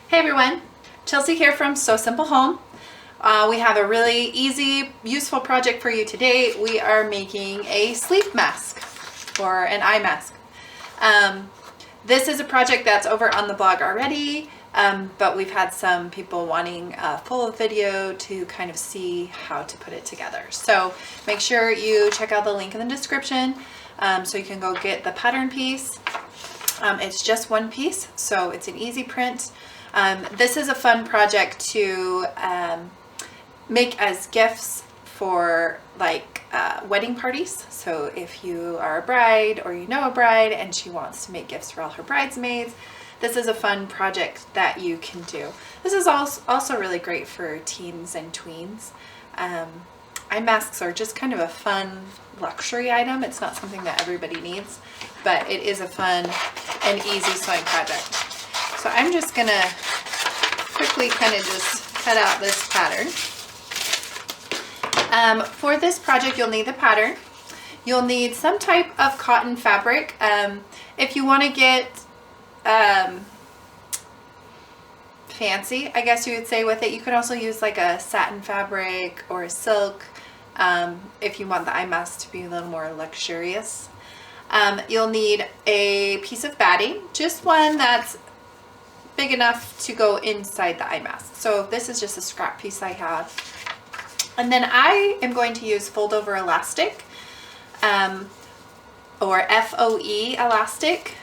Hey everyone, Chelsea here from Sew Simple Home. We have a really easy, useful project for you today. We are making a sleep mask or an eye mask. This is a project that's over on the blog already, but we've had some people wanting a full video to kind of see how to put it together. So make sure you check out the link in the description so you can go get the pattern piece. It's just one piece, so it's an easy print. This is a fun project to make as gifts for like wedding parties. So if you are a bride or you know a bride and she wants to make gifts for all her bridesmaids, this is a fun project that you can do. This is also really great for teens and tweens. Eye masks are just kind of a fun luxury item. It's not something that everybody needs, but it is a fun and easy sewing project. So I'm just gonna quickly kind of just cut out this pattern. For this project, you'll need the pattern. You'll need some type of cotton fabric. If you want to get fancy, I guess you would say, with it, you could also use like a satin fabric or a silk if you want the eye mask to be a little more luxurious. You'll need a piece of batting, just one that's big enough to go inside the eye mask. So this is just a scrap piece I have. And then I am going to use fold over elastic or FOE elastic.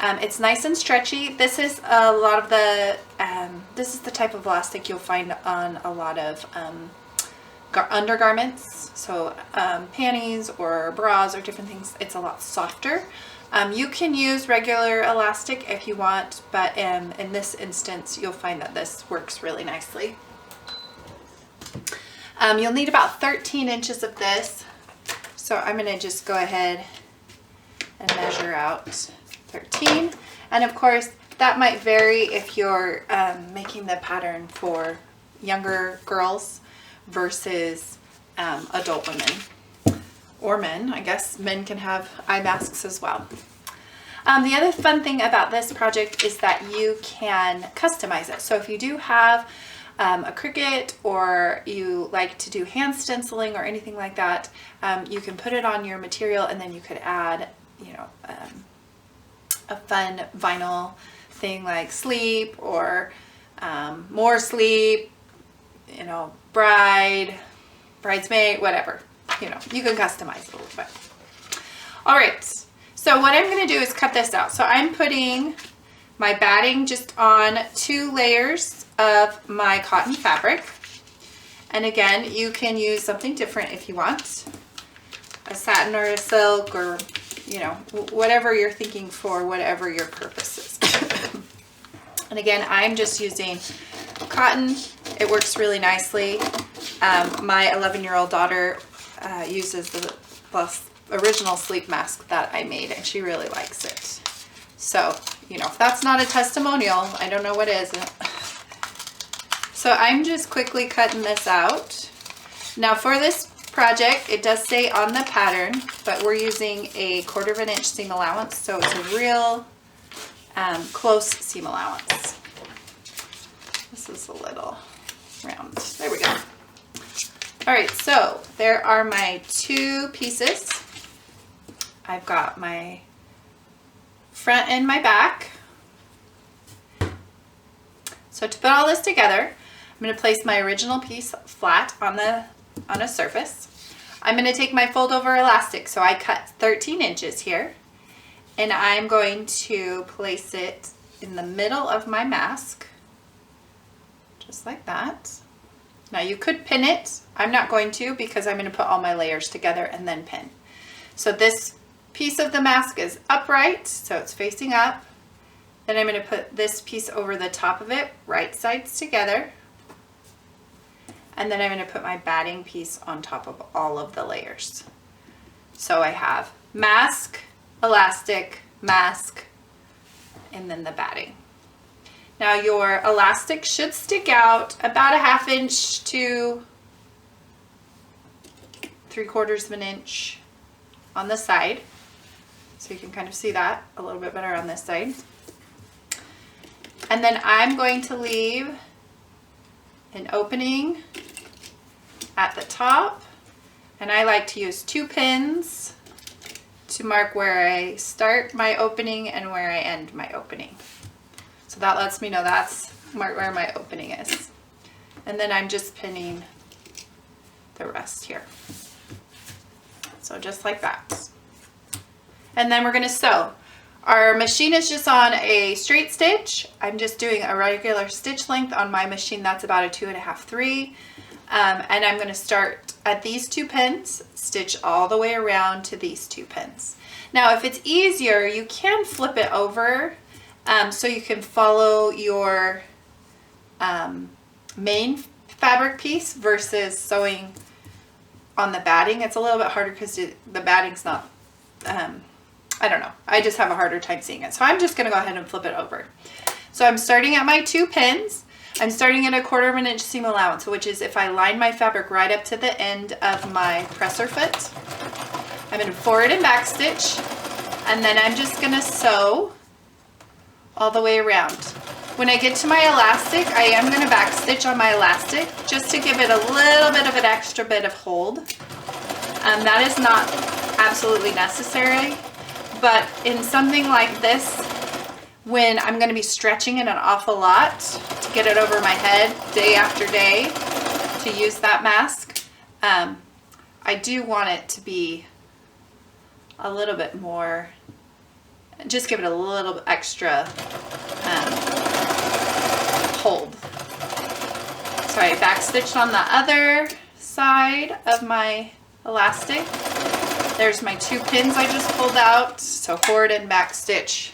It's nice and stretchy. This is a lot of the, this is the type of elastic you'll find on a lot of undergarments. So panties or bras or different things. It's a lot softer. You can use regular elastic if you want, but in this instance, you'll find that this works really nicely. You'll need about 13 inches of this. So I'm going to just go ahead and measure out 13. And of course, that might vary if you're making the pattern for younger girls versus adult women. Or men. I guess men can have eye masks as well. The other fun thing about this project is that you can customize it. So if you do have a Cricut or you like to do hand stenciling or anything like that, you can put it on your material and then you could add, you know, a fun vinyl thing like sleep or more sleep, you know, bridesmaid, whatever. You know, you can customize it a little bit. All right, so what I'm going to do is cut this out. So I'm putting my batting just on 2 layers of my cotton fabric. And again, you can use something different if you want. A satin or a silk or, you know, whatever you're thinking for whatever your purpose is. And again, I'm just using cotton. It works really nicely. My 11-year-old daughter uses the original sleep mask that I made and she really likes it. So, you know, if that's not a testimonial, I don't know what is. So I'm just quickly cutting this out. Now for this project, it does say on the pattern, but we're using a 1/4 inch seam allowance. So it's a real close seam allowance. This is a little round. There we go. All right, so there are my 2 pieces. I've got my front and my back. So to put all this together, I'm going to place my original piece flat on a surface. I'm going to take my fold over elastic. So I cut 13 inches here, and I'm going to place it in the middle of my mask, just like that. Now you could pin it. I'm not going to because I'm going to put all my layers together and then pin. So this piece of the mask is upright, so it's facing up. Then I'm going to put this piece over the top of it, right sides together. And then I'm going to put my batting piece on top of all of the layers. So I have mask, elastic, mask, and then the batting. Now your elastic should stick out about a 1/2 inch to 3/4 inch on the side. So you can kind of see that a little bit better on this side. And then I'm going to leave an opening at the top. And I like to use 2 pins to mark where I start my opening and where I end my opening. So that lets me know that's where my opening is. And then I'm just pinning the rest here. So just like that. And then we're going to sew. Our machine is just on a straight stitch. I'm just doing a regular stitch length on my machine. That's about a 2.5, 3. And I'm going to start at these 2 pins, stitch all the way around to these 2 pins. Now, if it's easier, you can flip it over so you can follow your main fabric piece versus sewing on the batting. It's a little bit harder because the batting's not, I don't know. I just have a harder time seeing it. So I'm just going to go ahead and flip it over. So I'm starting at my 2 pins. I'm starting at a 1/4 inch seam allowance, which is if I line my fabric right up to the end of my presser foot. I'm going to forward and back stitch, and then I'm just going to sew all the way around. When I get to my elastic, I am going to back stitch on my elastic just to give it a little bit of an extra bit of hold. That is not absolutely necessary, but in something like this, when I'm going to be stretching it an awful lot to get it over my head day after day to use that mask, I do want it to be a little bit more, just give it a little extra hold. So I back stitched on the other side of my elastic. There's my 2 pins I just pulled out, so forward and back stitch.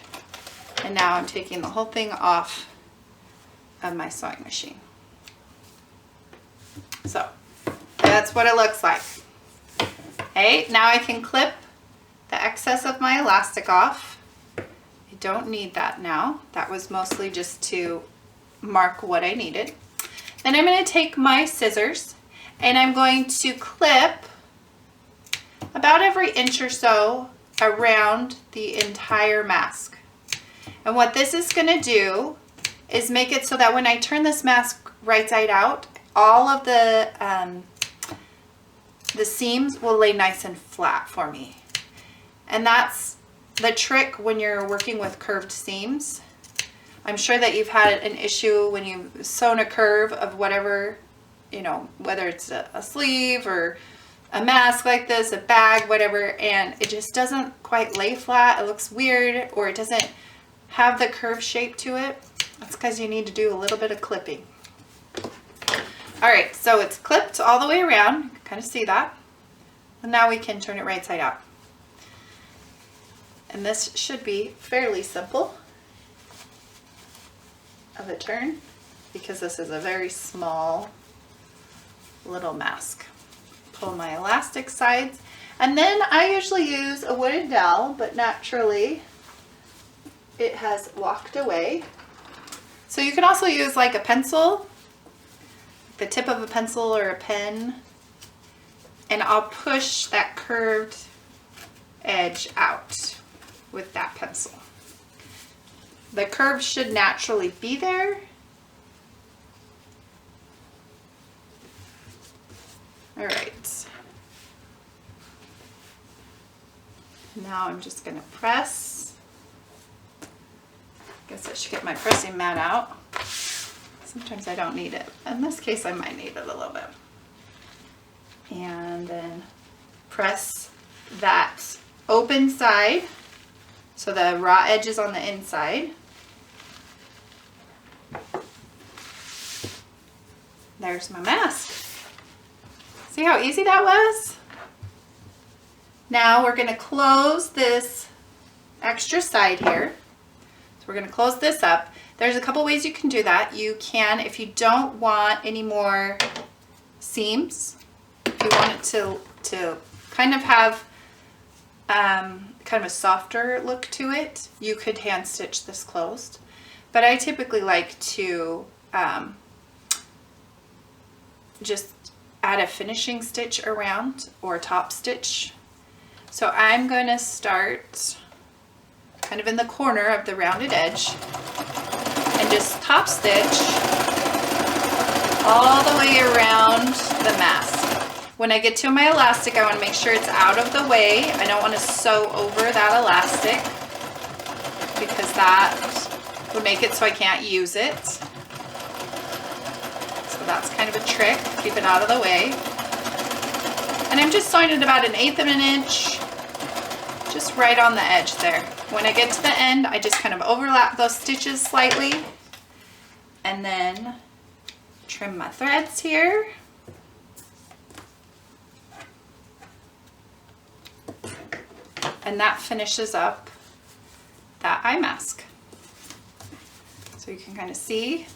And now I'm taking the whole thing off of my sewing machine. So that's what it looks like. Okay, now I can clip the excess of my elastic off. I don't need that now. That was mostly just to mark what I needed. Then I'm going to take my scissors and I'm going to clip about every inch or so around the entire mask. And what this is going to do is make it so that when I turn this mask right side out, all of the seams will lay nice and flat for me. And that's the trick when you're working with curved seams. I'm sure that you've had an issue when you've sewn a curve of whatever, you know, whether it's a sleeve or a mask like this, a bag, whatever, and it just doesn't quite lay flat. It looks weird, or it doesn't have the curve shape to it. That's because you need to do a little bit of clipping. All right, so it's clipped all the way around. You can kind of see that. And now we can turn it right side out. And this should be fairly simple of a turn because this is a very small little mask. Pull my elastic sides, and then I usually use a wooden dowel, but naturally it has walked away. So you can also use like a pencil, the tip of a pencil or a pen, and I'll push that curved edge out with that pencil. The curve should naturally be there. All right. Now I'm just going to press. Guess I should get my pressing mat out. Sometimes I don't need it. In this case, I might need it a little bit. And then press that open side so the raw edge is on the inside. There's my mask. See how easy that was? Now we're going to close this extra side here. So we're going to close this up. There's a couple ways you can do that. You can, if you don't want any more seams, if you want it to kind of have kind of a softer look to it, you could hand stitch this closed. But I typically like to just add a finishing stitch around or top stitch. So I'm going to start kind of in the corner of the rounded edge, and just top stitch all the way around the mask. When I get to my elastic, I want to make sure it's out of the way. I don't want to sew over that elastic because that would make it so I can't use it. So that's kind of a trick, keep it out of the way. And I'm just sewing it about 1/8 of an inch, just right on the edge there. When I get to the end, I just kind of overlap those stitches slightly and then trim my threads here. And that finishes up that eye mask. So you can kind of see.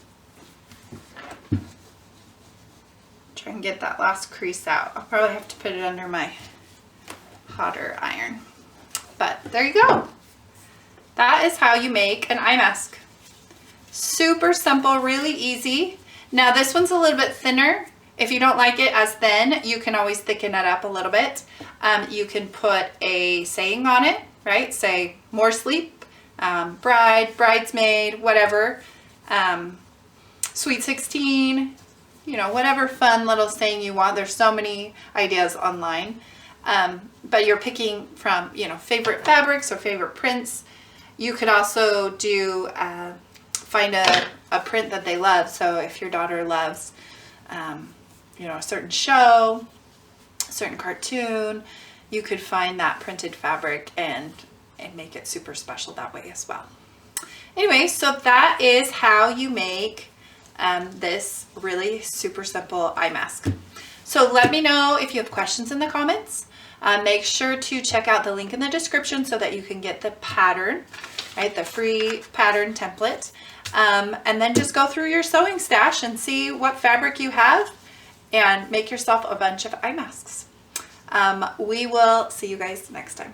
Try and get that last crease out. I'll probably have to put it under my hotter iron. But there you go. That is how you make an eye mask. Super simple, really easy. Now this one's a little bit thinner. If you don't like it as thin, you can always thicken it up a little bit. You can put a saying on it, right? Say, more sleep, bride, bridesmaid, whatever. Sweet 16, you know, whatever fun little saying you want. There's so many ideas online. But you're picking from, you know, favorite fabrics or favorite prints. You could also do, find a print that they love. So if your daughter loves, you know, a certain show, a certain cartoon, you could find that printed fabric and make it super special that way as well. Anyway, so that is how you make this really super simple eye mask. So let me know if you have questions in the comments. Make sure to check out the link in the description so that you can get the pattern, right? The free pattern template. And then just go through your sewing stash and see what fabric you have and make yourself a bunch of eye masks. We will see you guys next time.